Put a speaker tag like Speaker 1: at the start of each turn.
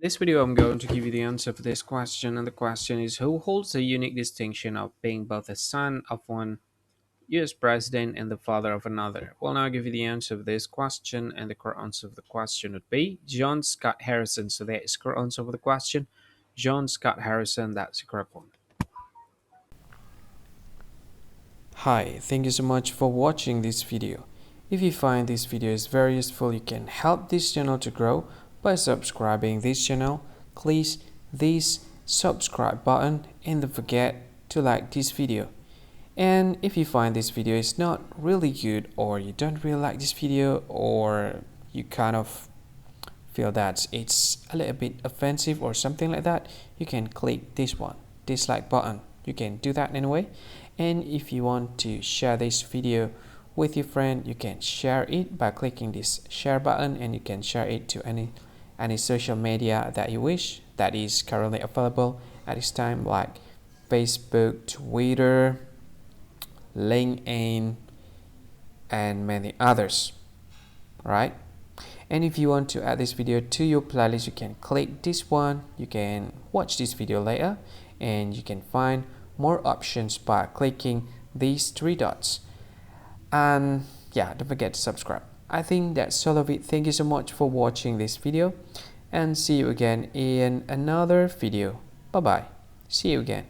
Speaker 1: This video, I'm going to give you the answer for this question, and the question is who holds the unique distinction of being both the son of one US president and the father of another? Well, now I'll give you the answer of this question, and the correct answer of the question would be John Scott Harrison. So that is correct answer of the question. John Scott Harrison, that's the correct one. Hi, thank you so much for watching this video. If you find this video is very useful, you can help this channel to grow by subscribing this channel. Please this subscribe button and don't forget to like this video. And if you find this video is not really good, or you don't really like this video, or you kind of feel that it's a little bit offensive or something like that, you can click this one, dislike button. You can do that anyway. And if you want to share this video with your friend, you can share it by clicking this share button, and you can share it to any social media that you wish that is currently available at this time, like Facebook, Twitter, LinkedIn, and many others, right? And if you want to add this video to your playlist, you can click this one. You can watch this video later, and you can find more options by clicking these three dots. And yeah, don't forget to subscribe. I think that's all of it. Thank you so much for watching this video, and see you again in another video. Bye bye. See you again.